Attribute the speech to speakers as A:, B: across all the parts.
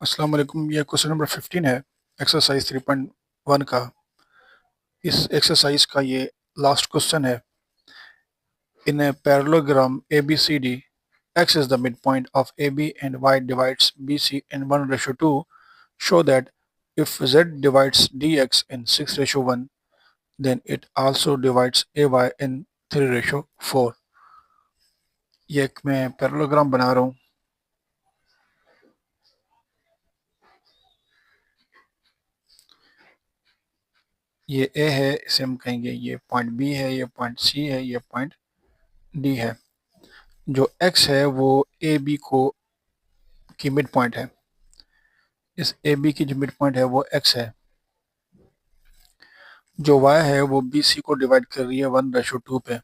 A: अस्सलाम वालेकुम। ये क्वेश्चन नंबर 15 है एक्सरसाइज 3.1 का। इस एक्सरसाइज का ये लास्ट क्वेश्चन है। In a parallelogram ABCD, x is the midpoint of AB and y divides BC in 1:2. Show that if z divides dx in 6:1, then it also divides AY in 3:4. ये एक मैं parallelogram बना रहा हूँ। ये A है, इसे हम कहेंगे ये पॉइंट B है, ये पॉइंट C है, ये पॉइंट D है। जो x है वो AB को की मिड पॉइंट है। इस AB की जो मिड पॉइंट है वो x है। जो y है वो BC को डिवाइड कर रही है 1:2 पे।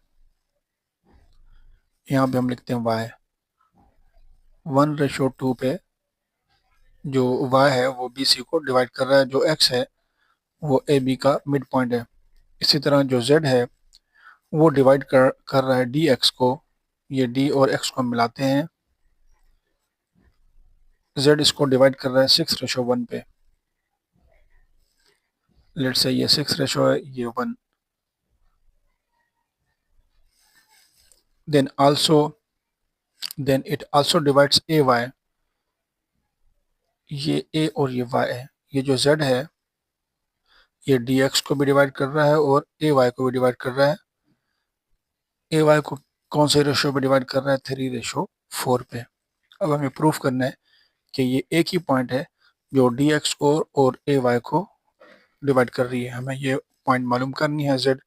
A: यहाँ पे हम लिखते हैं y 1:2 पे। जो y है वो BC को डिवाइड कर रहा है। जो x है वो AB का मिड पॉइंट है। इसी तरह जो z है वो डिवाइड कर रहा है dx को। ये d और x को मिलाते हैं। z इसको डिवाइड कर रहा है 6:1 पे। लेट्स से ये 6 रेशो है, ये 1। then it also divides AY। ये a और ये y है। ये जो z है ये dx को भी डिवाइड कर रहा है और ay को भी डिवाइड कर रहा है। ay को कौन से रेशो पे डिवाइड कर रहा है? 3:4 पे। अब हमें प्रूफ करना है कि ये एक ही पॉइंट है जो dx को और ay को डिवाइड कर रही है। हमें ये पॉइंट मालूम करनी है। z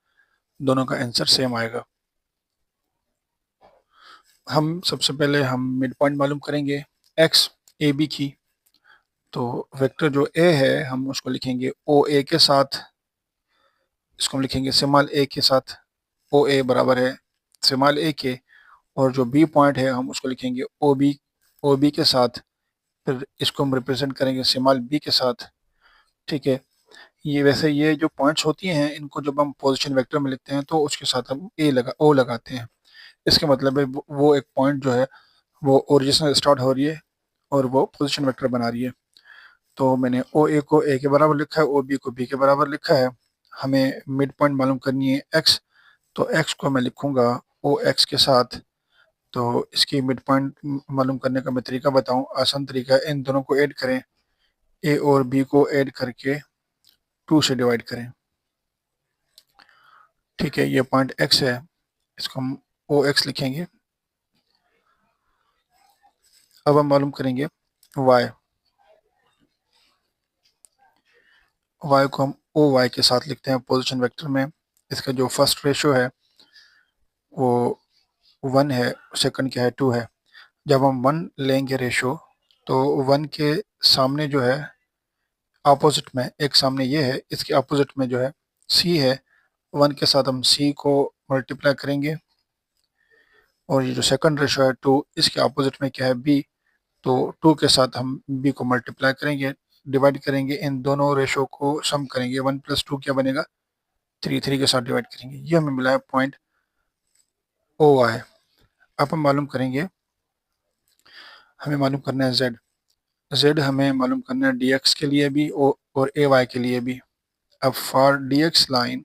A: दोनों का आंसर सेम आएगा। हम सबसे पहले हम मिड पॉइंट मालूम करेंगे x AB की। तो वेक्टर जो a है हम उसको लिखेंगे OA के साथ। इसको हम लिखेंगे स्मॉल a के साथ। OA बराबर है स्मॉल a के। और जो B पॉइंट है हम उसको लिखेंगे OB के साथ। फिर इसको हम रिप्रेजेंट करेंगे स्मॉल b के साथ। ठीक है। ये वैसे ये जो पॉइंट्स होती हैं इनको जब हम पोजीशन वेक्टर में लिखते हैं तो उसके साथ हम O लगाते हैं। इसका मतलब है वो एक पॉइंट जो है वो ओरिजिन से स्टार्ट हो रही है और वो पोजीशन वेक्टर बना रही है। तो मैंने OA को A के बराबर लिखा है, OB को B के बराबर लिखा है। हमें मिड पॉइंट मालूम करनी है x। तो x को मैं लिखूंगा OX के साथ। तो इसकी मिड पॉइंट मालूम करने का मैं तरीका बताऊं। आसान तरीका है, इन दोनों को ऐड करें। A और B को ऐड करके 2 से डिवाइड करें। ठीक है, ये पॉइंट x है, इसको हम OX लिखेंगे। अब हम मालूम करेंगे y। y को हम OY के साथ लिखते हैं पोजीशन वेक्टर में। इसका जो फर्स्ट रेशो है वो 1 है, सेकंड क्या है 2 है। जब हम 1 लेंगे रेशो तो 1 के सामने जो है अपोजिट में, एक सामने ये है, इसके अपोजिट में जो है C है। 1 के साथ हम C को मल्टीप्लाई करेंगे। और ये जो सेकंड रेशो है 2, इसके अपोजिट में क्या है B। तो 2 के साथ हम B को मल्टीप्लाई करेंगे, डिवाइड करेंगे। इन दोनों रेशो को सम करेंगे। 1 + 2 क्या बनेगा? 3। 3 के साथ डिवाइड करेंगे। ये हमें मिला है पॉइंट OY। अब हम मालूम करेंगे, हमें मालूम करना है z हमें मालूम करना है dx के लिए भी और ay के लिए भी। अब फॉर dx लाइन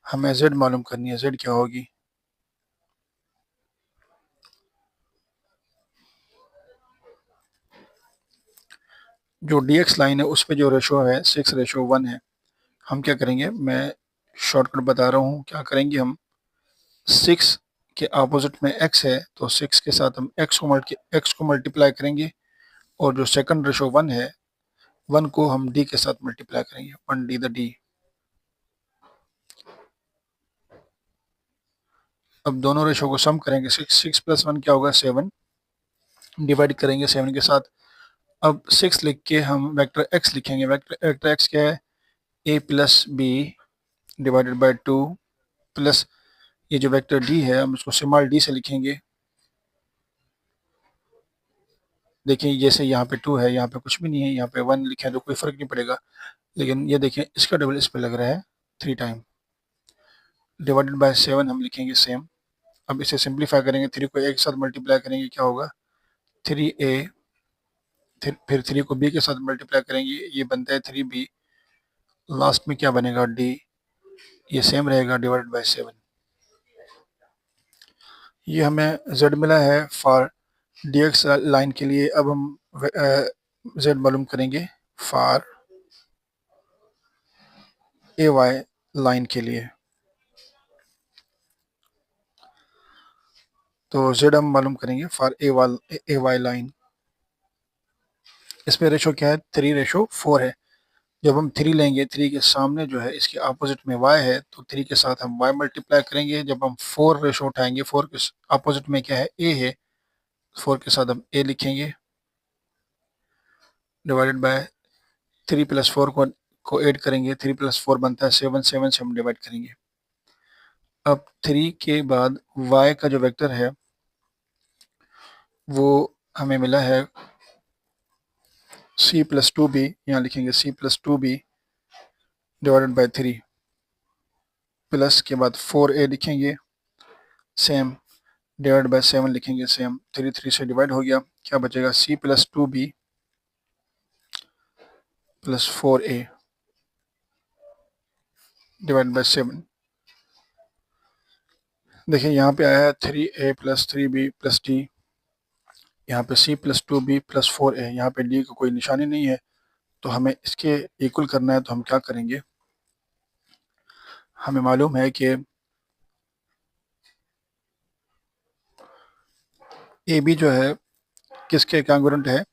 A: हमें z मालूम करनी है। z क्या होगी? जो dx लाइन है उस पे जो रेशो है 6:1 है। हम क्या करेंगे, मैं शॉर्टकट बता रहा हूँ। क्या करेंगे हम, 6 के अपोजिट में x है तो 6 के साथ हम x को मल्टीप्लाई करेंगे। और जो सेकंड रेशो 1 है, 1 को हम d के साथ मल्टीप्लाई करेंगे। 1d the d। अब दोनों रेशो को सम करेंगे। 6 + 1 क्या होगा? 7। डिवाइड करेंगे 7 के साथ। अब 6 लिख के हम वेक्टर x लिखेंगे। वेक्टर x क्या है? a + b divided by 2 plus ये जो वेक्टर d है हम इसको स्मॉल d से लिखेंगे। देखिए जैसे यहाँ पे 2 है, यहाँ पे कुछ भी नहीं है, यहाँ पे 1 लिखे है तो कोई फर्क नहीं पड़ेगा। लेकिन ये देखिए इसका डबल इस पे लग रहा है 3 टाइम। डिवाइडेड बाय 7 हम लिखेंगे सेम। अब इसे सिंप्लीफाई करेंगे, 3 को a के साथ मल्टीप्लाई करेंगे, क्या होगा 3a, फिर 3 को b के साथ मल्टीप्लाई करेंगे, ये बनता है 3b, लास्ट में क्या बनेगा d, ये सेम रहेगा डिवाइडेड बाय 7। ये हमें z मिला है फॉर dx लाइन के लिए। अब हम z मालूम करेंगे फॉर ay लाइन के लिए। तो z हम मालूम करेंगे फॉर ay लाइन। इसमें रेशो क्या है 3:4 है। जब हम 3 लेंगे, 3 के सामने जो है इसके अपोजिट में y है, तो 3 के साथ हम y मल्टीप्लाई करेंगे। जब हम 4 रेशो उठाएंगे, 4 के अपोजिट में क्या है a है, 4 के साथ हम a लिखेंगे डिवाइडेड बाय 3 + 4 को ऐड करेंगे, 3 + 4 बनता है 7, 7 से हम डिवाइड करेंगे। अब 3 के बाद y का जो वेक्टर है वो हमें मिला है c + 2b, यहाँ लिखेंगे c + 2b divided by 3, plus के बाद 4a लिखेंगे सेम, डिवाइड बाय 7 लिखेंगे सेम, 3 3 से डिवाइड हो गया, क्या बचेगा c + 2b + 4a divide by 7। देखिए यहाँ पे आया है 3a + 3b + d, यहाँ पे c + 2b + 4a, यहाँ पे d का कोई निशानी नहीं है, तो हमें इसके इक्वल करना है। तो हम क्या करेंगे, हमें मालूम है कि ए बी जो है किसके कांग्रुएंट है,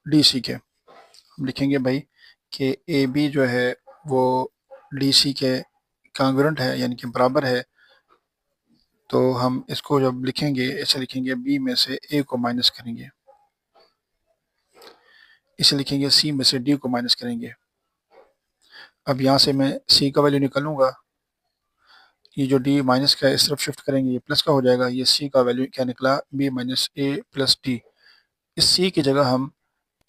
A: डी सी के। हम लिखेंगे भाई कि ए बी जो है वो डी सी के कांग्रुएंट है, यानी कि बराबर है। तो हम इसको जब लिखेंगे ऐसे लिखेंगे, बी में से ए को माइनस करेंगे, इसे लिखेंगे सी में से डी को माइनस करेंगे। अब यहाँ से मैं सी का वैल्यू निकालूंगा, ये जो डी माइनस का है इस तरफ शिफ्ट करेंगे, ये प्लस का हो जाएगा। ये सी का वैल्यू क्या निकला, B minus A plus D. इस सी की जगह हम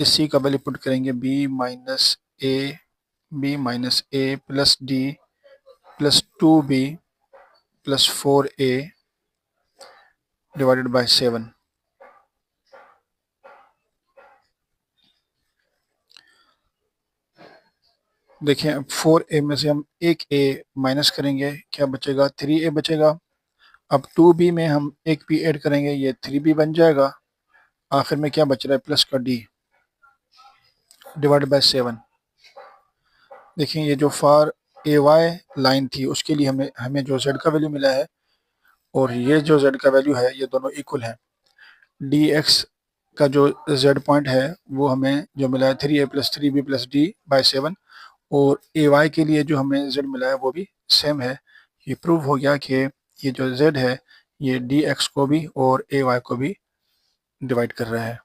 A: इस सी का वैल्यू पुट करेंगे B minus A plus D plus 2b plus 4a divided by 7। देखिए 4a में से हम एक a माइनस करेंगे, क्या बचेगा 3a बचेगा। अब 2b में हम एक b ऐड करेंगे, ये 3b बन जाएगा। आखिर में क्या बच रहा है, प्लस का d डिवाइडेड बाय 7। देखिए ये जो फॉर ए वाई लाइन थी उसके लिए हमें जो z का वैल्यू मिला है और ये जो z का वैल्यू है, ये दोनों इक्वल है। dx का जो z पॉइंट है वो हमें जो मिला है 3a + 3b + d बाय 7, और ए वाई के लिए जो हमें z मिला है वो भी सेम है। ये प्रूव हो गया कि ये जो z है ये dx को भी और ay को भी डिवाइड कर रहा है।